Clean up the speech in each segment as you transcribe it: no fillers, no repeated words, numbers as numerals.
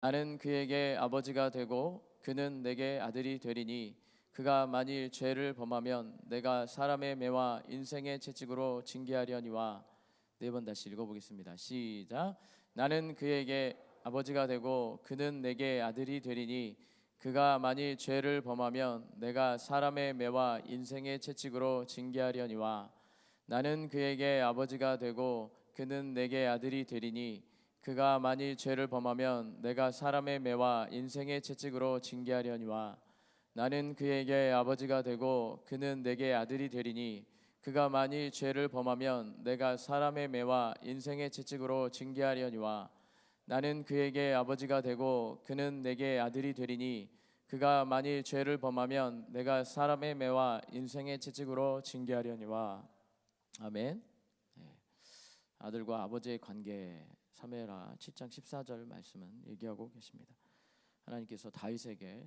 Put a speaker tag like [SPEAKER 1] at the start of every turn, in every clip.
[SPEAKER 1] 나는 그에게 아버지가 되고 그는 내게 아들이 되리니 그가 만일 죄를 범하면 내가 사람의 매와 인생의 채찍으로 징계하려니와. 네 번 다시 읽어보겠습니다. 시작. 나는 그에게 아버지가 되고 그는 내게 아들이 되리니 그가 만일 죄를 범하면 내가 사람의 매와 인생의 채찍으로 징계하려니와. 나는 그에게 아버지가 되고 그는 내게 아들이 되리니 그가 만일 죄를 범하면 내가 사람의 매와 인생의 채찍으로 징계하려니와. 나는 그에게 아버지가 되고 그는 내게 아들이 되리니 그가 만일 죄를 범하면 내가 사람의 매와 인생의 채찍으로 징계하려니와. 나는 그에게 아버지가 되고 그는 내게 아들이 되리니 그가 만일 죄를 범하면 내가 사람의 매와 인생의 채찍으로 징계하려니와. 아멘. 네. 아들과 아버지의 관계, 사무엘하 7장 14절 말씀은 얘기하고 계십니다. 하나님께서 다윗에게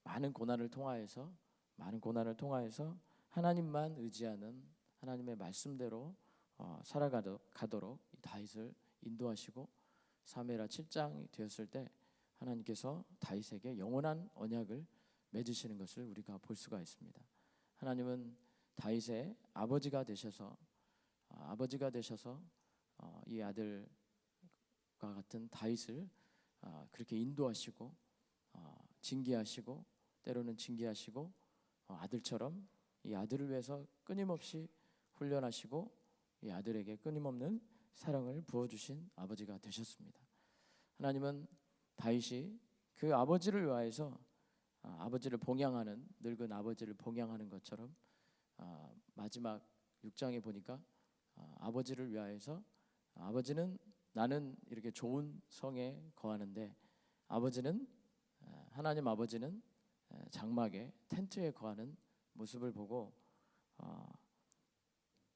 [SPEAKER 1] 많은 고난을 통하여서 하나님만 의지하는 하나님의 말씀대로 살아가도록 다윗을 인도하시고, 사무엘하 7장이 되었을 때 하나님께서 다윗에게 영원한 언약을 맺으시는 것을 우리가 볼 수가 있습니다. 하나님은 다윗의 아버지가 되셔서 이 아들과 같은 다윗을 그렇게 인도하시고 징계하시고 때로는 징계하시고 아들처럼 이 아들을 위해서 끊임없이 훈련하시고 이 아들에게 끊임없는 사랑을 부어주신 아버지가 되셨습니다. 하나님은 다윗이 그 아버지를 위하여서 아버지를 봉양하는, 늙은 아버지를 봉양하는 것처럼 마지막 6장에 보니까 아버지를 위하여서, 아버지는 나는 이렇게 좋은 성에 거하는데 하나님 아버지는 장막에 텐트에 거하는 모습을 보고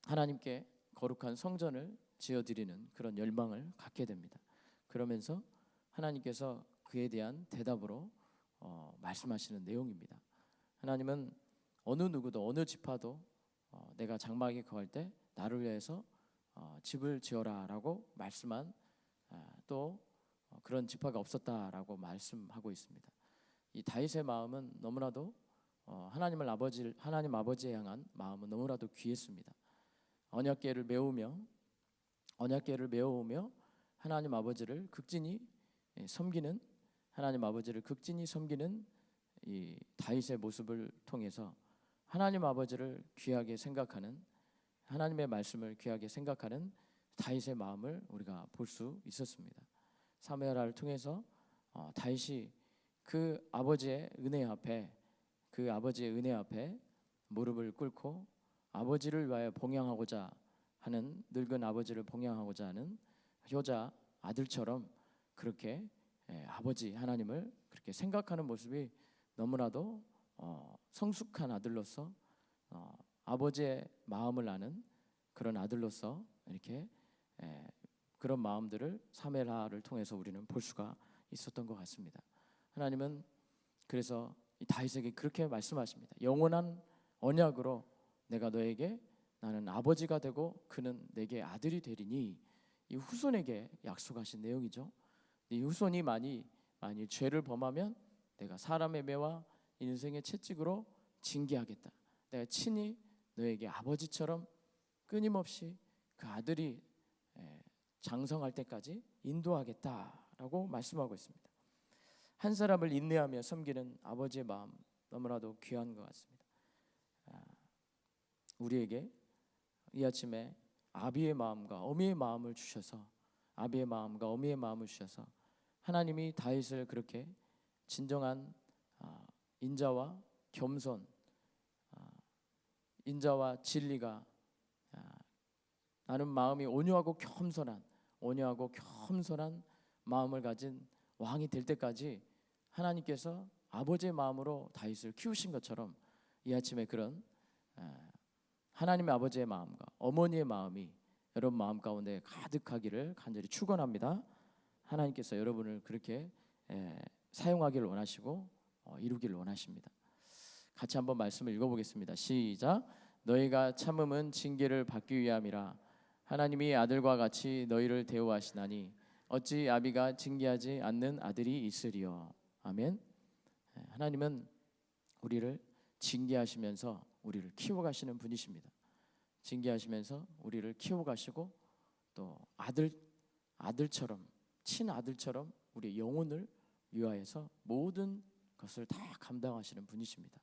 [SPEAKER 1] 하나님께 거룩한 성전을 지어드리는 그런 열망을 갖게 됩니다. 그러면서 하나님께서 그에 대한 대답으로 말씀하시는 내용입니다. 하나님은 어느 누구도 어느 지파도 내가 장막에 거할 때 나를 위해서 집을 지어라라고 말씀한 또 그런 지파가 없었다라고 말씀하고 있습니다. 이 다윗의 마음은 너무나도 하나님 아버지에 향한 마음은 너무나도 귀했습니다. 언약궤를 메우며 하나님 아버지를 극진히 섬기는 이 다윗의 모습을 통해서 하나님 아버지를 귀하게 생각하는, 하나님의 말씀을 귀하게 생각하는 다윗의 마음을 우리가 볼 수 있었습니다. 사무엘하를 통해서 다윗이 그 아버지의 은혜 앞에 무릎을 꿇고 아버지를 위하여 봉양하고자 하는, 늙은 아버지를 봉양하고자 하는 효자 아들처럼 그렇게 아버지 하나님을 그렇게 생각하는 모습이 너무나도 성숙한 아들로서 아버지의 마음을 아는 그런 아들로서 이렇게 그런 마음들을 사무엘하를 통해서 우리는 볼 수가 있었던 것 같습니다. 하나님은 그래서 이 다윗에게 그렇게 말씀하십니다. 영원한 언약으로 내가 너에게, 나는 아버지가 되고 그는 내게 아들이 되리니, 이 후손에게 약속하신 내용이죠. 이 후손이 만일 죄를 범하면 내가 사람의 매와 인생의 채찍으로 징계하겠다. 내가 친히 너에게 아버지처럼 끊임없이 그 아들이 장성할 때까지 인도하겠다라고 말씀하고 있습니다. 한 사람을 인내하며 섬기는 아버지의 마음, 너무나도 귀한 것 같습니다. 우리에게 이 아침에 아비의 마음과 어미의 마음을 주셔서 하나님이 다윗을 그렇게 진정한 인자와 겸손, 인자와 진리가, 나는 마음이 온유하고 겸손한 마음을 가진 왕이 될 때까지 하나님께서 아버지의 마음으로 다윗을 키우신 것처럼 이 아침에 그런 하나님의 아버지의 마음과 어머니의 마음이 여러분 마음 가운데 가득하기를 간절히 축원합니다. 하나님께서 여러분을 그렇게 사용하기를 원하시고 이루기를 원하십니다. 같이 한번 말씀을 읽어보겠습니다. 시작. 너희가 참음은 징계를 받기 위함이라. 하나님이 아들과 같이 너희를 대우하시나니 어찌 아비가 징계하지 않는 아들이 있으리요. 아멘. 하나님은 우리를 징계하시면서 우리를 키워가시는 분이십니다. 징계하시면서 우리를 키워가시고 또 아들처럼 친아들처럼 우리의 영혼을 위하여서 모든 것을 다 감당하시는 분이십니다.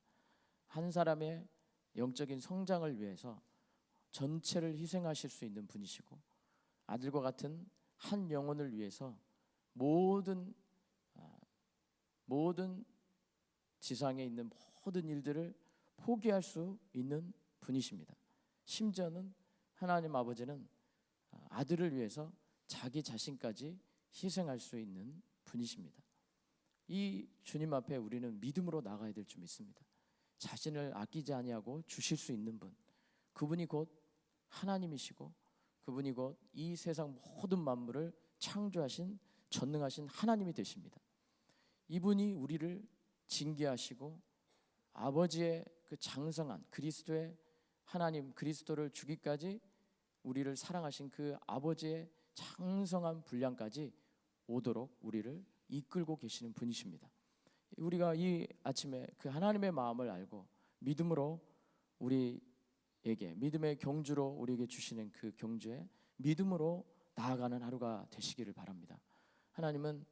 [SPEAKER 1] 한 사람의 영적인 성장을 위해서 전체를 희생하실 수 있는 분이시고 아들과 같은 한 영혼을 위해서 모든 지상에 있는 모든 일들을 포기할 수 있는 분이십니다. 심지어는 하나님 아버지는 아들을 위해서 자기 자신까지 희생할 수 있는 분이십니다. 이 주님 앞에 우리는 믿음으로 나가야 될 줄 믿습니다. 자신을 아끼지 아니하고 주실 수 있는 분, 그분이 곧 하나님이시고 그분이 곧 이 세상 모든 만물을 창조하신 전능하신 하나님이 되십니다. 이분이 우리를 징계하시고 아버지의 그 장성한 그리스도의 하나님 그리스도를 주기까지 우리를 사랑하신 그 아버지의 장성한 분량까지 오도록 우리를 이끌고 계시는 분이십니다. 우리가 이 아침에 그 하나님의 마음을 알고 믿음으로 우리에게 믿음의 경주로 우리에게 주시는 그 경주에 믿음으로 나아가는 하루가 되시기를 바랍니다. 하나님은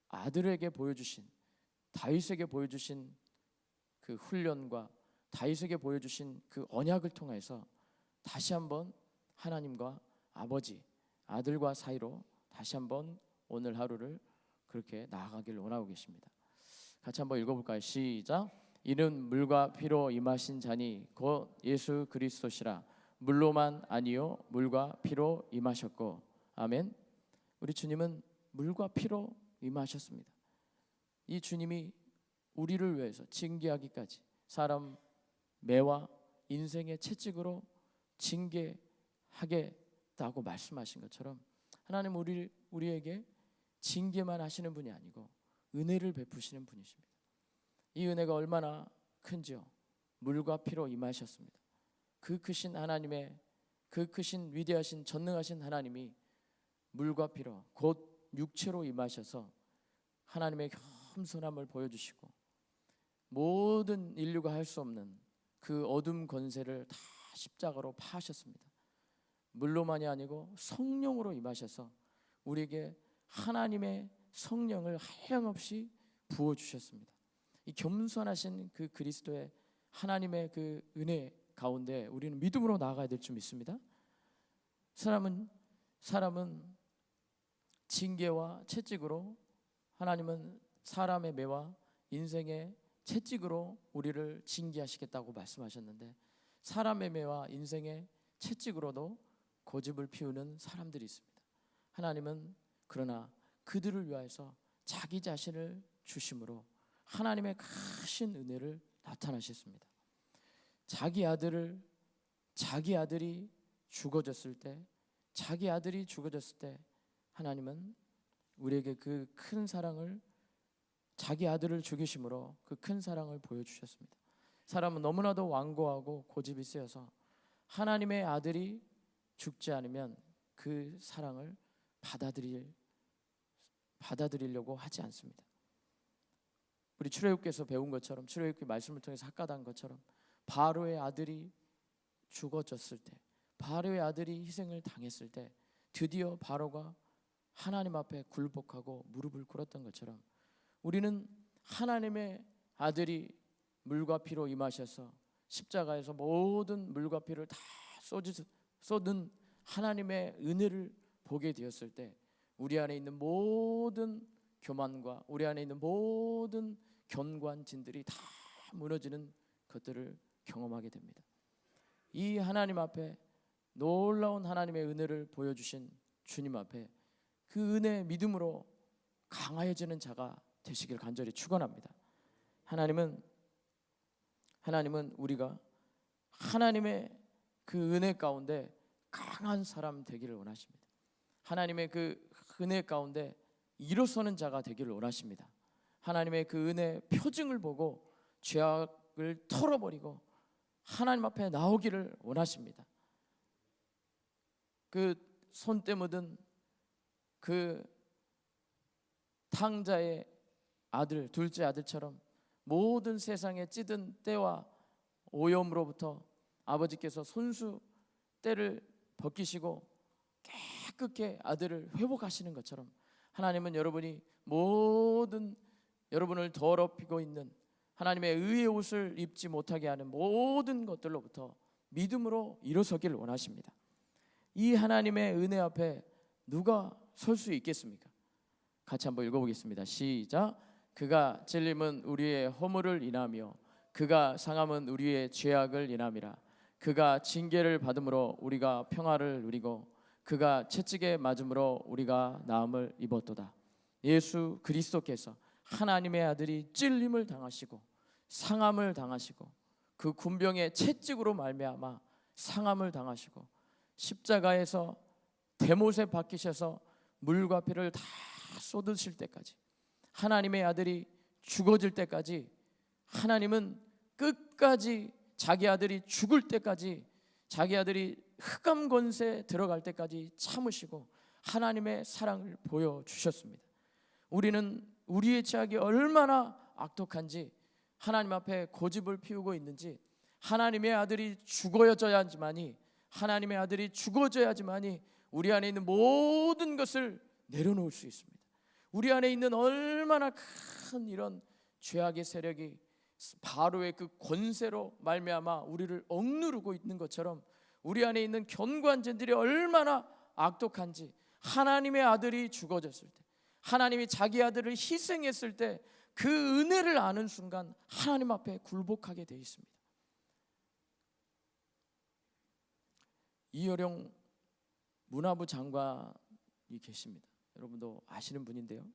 [SPEAKER 1] 아들에게 보여주신 다윗에게 보여주신 그 훈련과 다윗에게 보여주신 그 언약을 통해서 다시 한번 하나님과 아버지 아들과 사이로 다시 한번 오늘 하루를 그렇게 나아가길 원하고 계십니다. 같이 한번 읽어볼까요? 시작. 이는 물과 피로 임하신 자니 곧 예수 그리스도시라. 물로만 아니요 물과 피로 임하셨고. 아멘. 우리 주님은 물과 피로 임하셨습니다. 이 주님이 우리를 위해서 징계하기까지 사람 매와 인생의 채찍으로 징계하겠다고 말씀하신 것처럼 하나님 우리에게 징계만 하시는 분이 아니고 은혜를 베푸시는 분이십니다. 이 은혜가 얼마나 큰지요. 물과 피로 임하셨습니다. 그 크신 하나님의 그 크신 위대하신 전능하신 하나님이 물과 피로 곧 육체로 임하셔서 하나님의 겸손함을 보여주시고 모든 인류가 할 수 없는 그 어둠 권세를 다 십자가로 파하셨습니다. 물로만이 아니고 성령으로 임하셔서 우리에게 하나님의 성령을 한량없이 부어주셨습니다. 이 겸손하신 그 그리스도의 하나님의 그 은혜 가운데 우리는 믿음으로 나아가야 될 줄 믿습니다. 사람은 징계와 채찍으로 하나님은 사람의 매와 인생의 채찍으로 우리를 징계하시겠다고 말씀하셨는데 사람의 매와 인생의 채찍으로도 고집을 피우는 사람들이 있습니다. 하나님은 그러나 그들을 위하여서 자기 자신을 주심으로 하나님의 크신 은혜를 나타나셨습니다. 자기 아들이 죽어졌을 때 하나님은 우리에게 그 큰 사랑을 자기 아들을 죽이심으로 그 큰 사랑을 보여주셨습니다. 사람은 너무나도 완고하고 고집이 세어서 하나님의 아들이 죽지 않으면 그 사랑을 받아들이려고 하지 않습니다. 우리 출애굽기에서 배운 것처럼 출애굽기 말씀을 통해서 학가단 것처럼 바로의 아들이 죽어졌을 때 바로의 아들이 희생을 당했을 때 드디어 바로가 하나님 앞에 굴복하고 무릎을 꿇었던 것처럼 우리는 하나님의 아들이 물과 피로 임하셔서 십자가에서 모든 물과 피를 다 쏟은 하나님의 은혜를 보게 되었을 때 우리 안에 있는 모든 교만과 우리 안에 있는 모든 견고한진들이 다 무너지는 것들을 경험하게 됩니다. 이 하나님 앞에 놀라운 하나님의 은혜를 보여주신 주님 앞에 그 은혜의 믿음으로 강하여지는 자가 되시길 간절히 축원합니다. 하나님은 우리가 하나님의 그 은혜 가운데 강한 사람 되기를 원하십니다. 하나님의 그 은혜 가운데 일어서는 자가 되기를 원하십니다. 하나님의 그 은혜의 표징을 보고 죄악을 털어버리고 하나님 앞에 나오기를 원하십니다. 그 손때 묻은 그 상자의 아들, 둘째 아들처럼 모든 세상에 찌든 때와 오염으로부터 아버지께서 손수 때를 벗기시고 깨끗게 아들을 회복하시는 것처럼 하나님은 여러분이 모든 여러분을 더럽히고 있는 하나님의 의의 옷을 입지 못하게 하는 모든 것들로부터 믿음으로 일어서길 원하십니다. 이 하나님의 은혜 앞에 누가 설 수 있겠습니까? 같이 한번 읽어보겠습니다. 시작. 그가 찔림은 우리의 허물을 인하며 그가 상함은 우리의 죄악을 인함이라. 그가 징계를 받음으로 우리가 평화를 누리고 그가 채찍에 맞음으로 우리가 나음을 입었도다. 예수 그리스도께서 하나님의 아들이 찔림을 당하시고 상함을 당하시고 그 군병의 채찍으로 말미암아 상함을 당하시고 십자가에서 대못에 박히셔서 물과 피를 다 쏟으실 때까지, 하나님의 아들이 죽어질 때까지, 하나님은 끝까지 자기 아들이 죽을 때까지, 자기 아들이 흑암 권세에 들어갈 때까지 참으시고 하나님의 사랑을 보여주셨습니다. 우리는 우리의 죄악이 얼마나 악독한지, 하나님 앞에 고집을 피우고 있는지, 하나님의 아들이 죽어져야지만이, 하나님의 아들이 죽어져야지만이 우리 안에 있는 모든 것을 내려놓을 수 있습니다. 우리 안에 있는 얼마나 큰 이런 죄악의 세력이 바로의 그 권세로 말미암아 우리를 억누르고 있는 것처럼 우리 안에 있는 견고한죄들이 얼마나 악독한지, 하나님의 아들이 죽어졌을 때, 하나님이 자기 아들을 희생했을 때 그 은혜를 아는 순간 하나님 앞에 굴복하게 되어 있습니다. 이효령 문화부 장관이 계십니다. 여러분도 아시는 분인데요,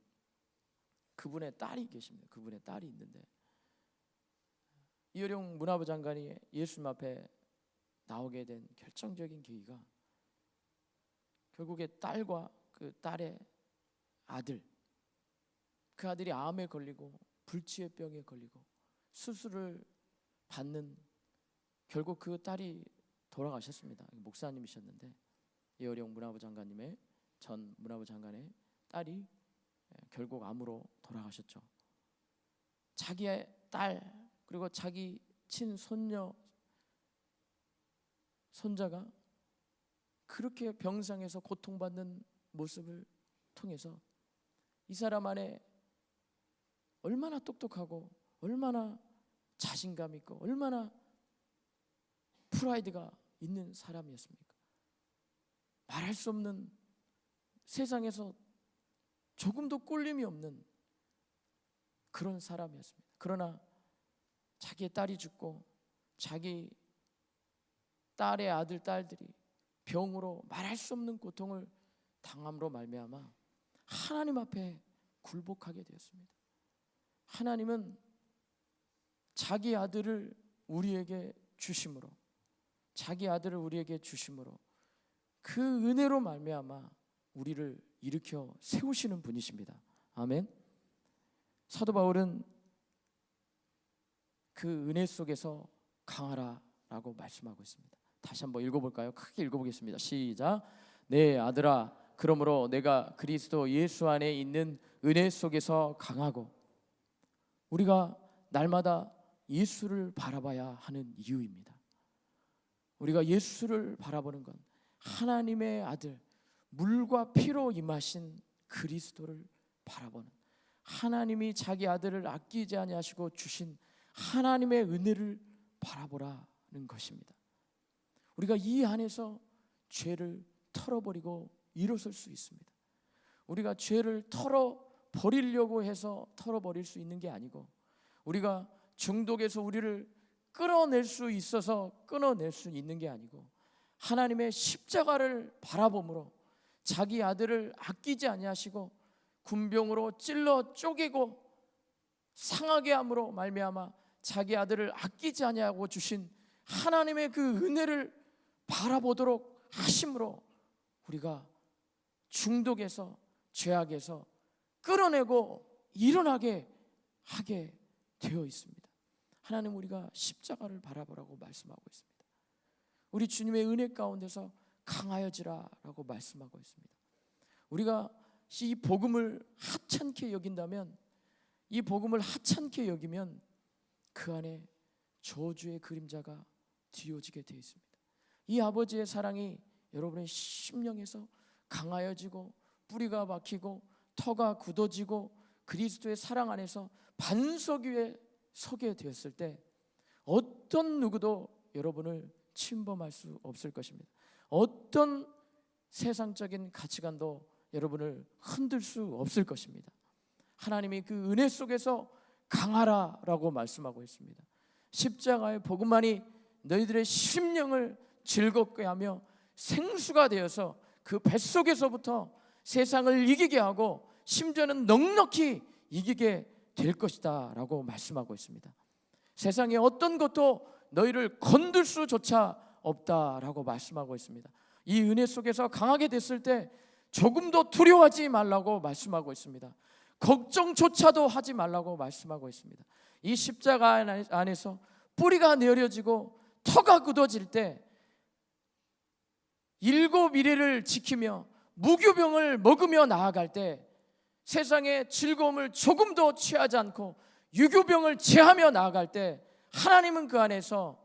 [SPEAKER 1] 그분의 딸이 계십니다. 그분의 딸이 있는데, 이효령 문화부 장관이 예수님 앞에 나오게 된 결정적인 계기가 결국에 딸과 그 딸의 아들, 그 아들이 암에 걸리고 불치의 병에 걸리고 수술을 받는, 결국 그 딸이 돌아가셨습니다. 목사님이셨는데 이효령 문화부 장관님의 전 문화부 장관의 딸이 결국 암으로 돌아가셨죠. 자기의 딸 그리고 자기 친손녀 손자가 그렇게 병상에서 고통받는 모습을 통해서 이 사람 안에 얼마나 똑똑하고 얼마나 자신감 있고 얼마나 프라이드가 있는 사람이었습니까? 말할 수 없는, 세상에서 조금도 꼴림이 없는 그런 사람이었습니다. 그러나 자기의 딸이 죽고 자기 딸의 아들, 딸들이 병으로 말할 수 없는 고통을 당함으로 말미암아 하나님 앞에 굴복하게 되었습니다. 하나님은 자기 아들을 우리에게 주심으로, 자기 아들을 우리에게 주심으로 그 은혜로 말미암아 우리를 일으켜 세우시는 분이십니다. 아멘. 사도 바울은 그 은혜 속에서 강하라라고 말씀하고 있습니다. 다시 한번 읽어볼까요? 크게 읽어보겠습니다. 시작. 네 아들아, 그러므로 내가 그리스도 예수 안에 있는 은혜 속에서 강하고, 우리가 날마다 예수를 바라봐야 하는 이유입니다. 우리가 예수를 바라보는 건 하나님의 아들, 물과 피로 임하신 그리스도를 바라보는, 하나님이 자기 아들을 아끼지 아니하시고 주신 하나님의 은혜를 바라보라는 것입니다. 우리가 이 안에서 죄를 털어버리고 일어설 수 있습니다. 우리가 죄를 털어버리려고 해서 털어버릴 수 있는 게 아니고, 우리가 중독에서 우리를 끌어낼 수 있어서 끊어낼 수 있는 게 아니고, 하나님의 십자가를 바라봄으로 자기 아들을 아끼지 아니하시고 군병으로 찔러 쪼개고 상하게 함으로 말미암아 자기 아들을 아끼지 아니하고 주신 하나님의 그 은혜를 바라보도록 하심으로 우리가 중독에서, 죄악에서 끌어내고 일어나게 하게 되어 있습니다. 하나님, 우리가 십자가를 바라보라고 말씀하고 있습니다. 우리 주님의 은혜 가운데서 강하여지라라고 말씀하고 있습니다. 우리가 이 복음을 하찮게 여긴다면, 이 복음을 하찮게 여기면 그 안에 저주의 그림자가 뒤어지게 되어 있습니다. 이 아버지의 사랑이 여러분의 심령에서 강하여지고 뿌리가 박히고 터가 굳어지고 그리스도의 사랑 안에서 반석 위에 서게 되었을 때 어떤 누구도 여러분을 침범할 수 없을 것입니다. 어떤 세상적인 가치관도 여러분을 흔들 수 없을 것입니다. 하나님이 그 은혜 속에서 강하라라고 말씀하고 있습니다. 십자가의 복음만이 너희들의 심령을 즐겁게 하며 생수가 되어서 그 뱃속에서부터 세상을 이기게 하고 심지어는 넉넉히 이기게 될 것이다 라고 말씀하고 있습니다. 세상에 어떤 것도 너희를 건들 수조차 없다라고 말씀하고 있습니다. 이 은혜 속에서 강하게 됐을 때 조금도 두려워하지 말라고 말씀하고 있습니다. 걱정조차도 하지 말라고 말씀하고 있습니다. 이 십자가 안에서 뿌리가 내려지고 터가 굳어질 때 일곱 이레를 지키며 무교병을 먹으며 나아갈 때 세상의 즐거움을 조금도 취하지 않고 유교병을 제하며 나아갈 때 하나님은 그 안에서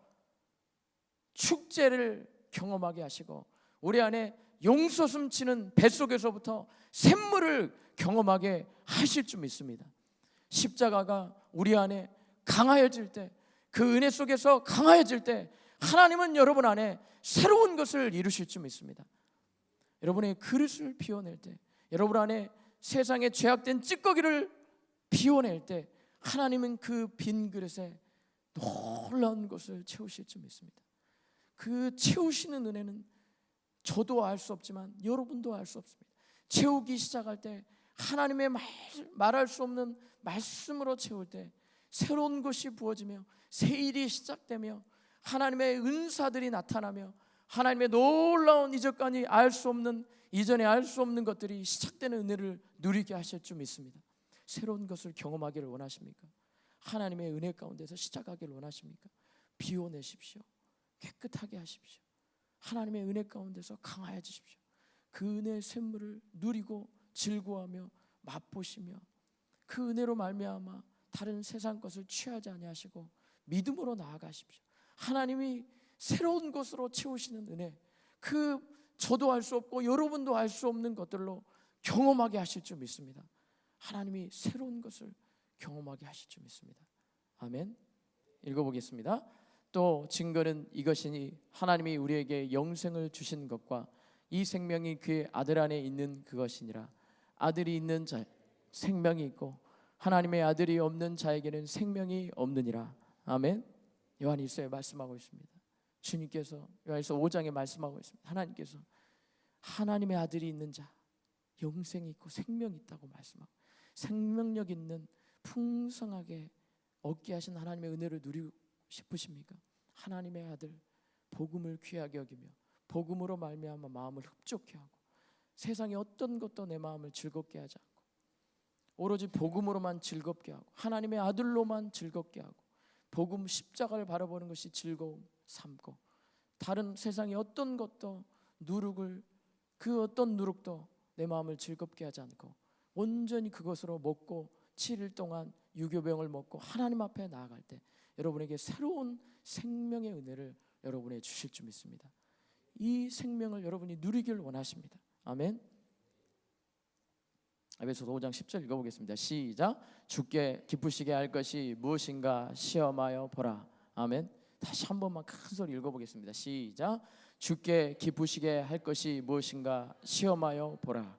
[SPEAKER 1] 축제를 경험하게 하시고 우리 안에 용솟음 치는 뱃속에서부터 샘물을 경험하게 하실 줄 믿습니다. 십자가가 우리 안에 강하여질 때, 그 은혜 속에서 강하여질 때 하나님은 여러분 안에 새로운 것을 이루실 줄 믿습니다. 여러분의 그릇을 비워낼 때, 여러분 안에 세상의 죄악된 찌꺼기를 비워낼 때 하나님은 그 빈 그릇에 놀라운 것을 채우실 줄 믿습니다. 그 채우시는 은혜는 저도 알 수 없지만 여러분도 알 수 없습니다. 채우기 시작할 때 하나님의 말할 수 없는 말씀으로 채울 때 새로운 것이 부어지며 새 일이 시작되며 하나님의 은사들이 나타나며 하나님의 놀라운 이전까지 알 수 없는, 이전에 알 수 없는 것들이 시작되는 은혜를 누리게 하실 줄 믿습니다. 새로운 것을 경험하기를 원하십니까? 하나님의 은혜 가운데서 시작하기를 원하십니까? 비워내십시오. 깨끗하게 하십시오. 하나님의 은혜 가운데서 강하여지십시오. 그 은혜의 샘물을 누리고 즐거워하며 맛보시며 그 은혜로 말미암아 다른 세상 것을 취하지 아니하시고 믿음으로 나아가십시오. 하나님이 새로운 것으로 채우시는 은혜, 그 저도 알 수 없고 여러분도 알 수 없는 것들로 경험하게 하실 줄 믿습니다. 하나님이 새로운 것을 경험하게 하실 줄 믿습니다. 아멘. 읽어보겠습니다. 또 증거는 이것이니 하나님이 우리에게 영생을 주신 것과 이 생명이 그의 아들 안에 있는 그것이니라. 아들이 있는 자 생명이 있고 하나님의 아들이 없는 자에게는 생명이 없느니라. 아멘. 요한일서에 말씀하고 있습니다. 주님께서 요한일서 5장에 말씀하고 있습니다. 하나님께서 하나님의 아들이 있는 자 영생이 있고 생명이 있다고 말씀하고 생명력 있는 풍성하게 얻게 하신 하나님의 은혜를 누리고 싶으십니까? 하나님의 아들 복음을 귀하게 여기며 복음으로 말미암아 마음을 흡족해 하고 세상의 어떤 것도 내 마음을 즐겁게 하지 않고 오로지 복음으로만 즐겁게 하고 하나님의 아들로만 즐겁게 하고 복음 십자가를 바라보는 것이 즐거움 삼고 다른 세상의 어떤 것도 누룩을 그 어떤 누룩도 내 마음을 즐겁게 하지 않고 온전히 그것으로 먹고 7일 동안 유교병을 먹고 하나님 앞에 나아갈 때 여러분에게 새로운 생명의 은혜를 여러분에게 주실 줄 믿습니다. 이 생명을 여러분이 누리길 원하십니다. 아멘. 에베소서 5장 10절 읽어보겠습니다. 시작. 주께 기쁘시게 할 것이 무엇인가 시험하여 보라. 아멘. 다시 한 번만 큰 소리 읽어보겠습니다. 시작. 주께 기쁘시게 할 것이 무엇인가 시험하여 보라.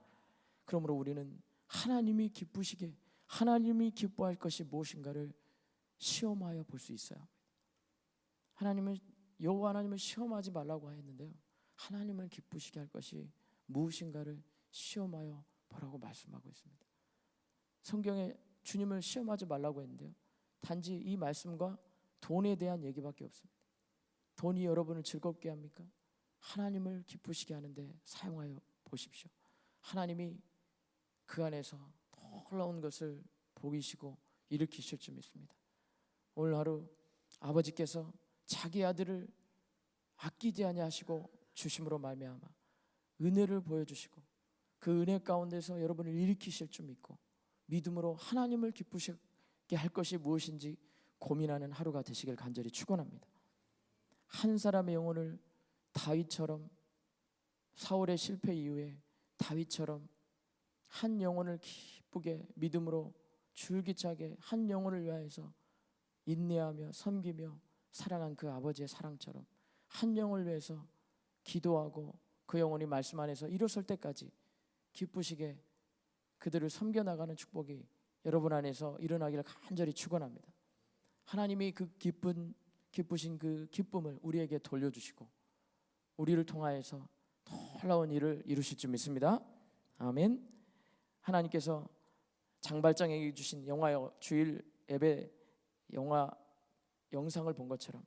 [SPEAKER 1] 그러므로 우리는 하나님이 기쁘시게 하나님이 기뻐할 것이 무엇인가를 시험하여 볼 수 있어요. 하나님은 여호와 하나님을 시험하지 말라고 했는데요. 하나님을 기쁘시게 할 것이 무엇인가를 시험하여 보라고 말씀하고 있습니다. 성경에 주님을 시험하지 말라고 했는데요. 단지 이 말씀과 돈에 대한 얘기밖에 없습니다. 돈이 여러분을 즐겁게 합니까? 하나님을 기쁘시게 하는데 사용하여 보십시오. 하나님이 그 안에서 놀라운 것을 보이시고 일으키실 줄 믿습니다. 오늘 하루 아버지께서 자기 아들을 아끼지 아니하시고 주심으로 말미암아 은혜를 보여주시고 그 은혜 가운데서 여러분을 일으키실 줄 믿고 믿음으로 하나님을 기쁘시게 할 것이 무엇인지 고민하는 하루가 되시길 간절히 축원합니다. 한 사람의 영혼을 다윗처럼, 사울의 실패 이후에 다윗처럼 한 영혼을 기쁘게 믿음으로 줄기차게 한 영혼을 위하여서 인내하며 섬기며 사랑한 그 아버지의 사랑처럼 한 영혼을 위해서 기도하고 그 영혼이 말씀 안에서 일어설 때까지 기쁘시게 그들을 섬겨나가는 축복이 여러분 안에서 일어나기를 간절히 축원합니다. 하나님이 그 기쁘신 그 기쁨을 우리에게 돌려주시고 우리를 통하여서 놀라운 일을 이루실 줄 믿습니다. 아멘. 하나님께서 장발장에게 주신 영화 주일 예배 영화 영상을 본 것처럼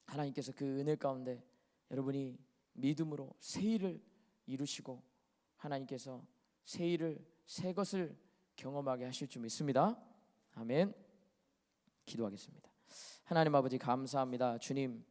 [SPEAKER 1] 하나님께서 그 은혜 가운데 여러분이 믿음으로 새 일을 이루시고 하나님께서 새 일을 새 것을 경험하게 하실 줄 믿습니다. 아멘. 기도하겠습니다. 하나님 아버지 감사합니다. 주님,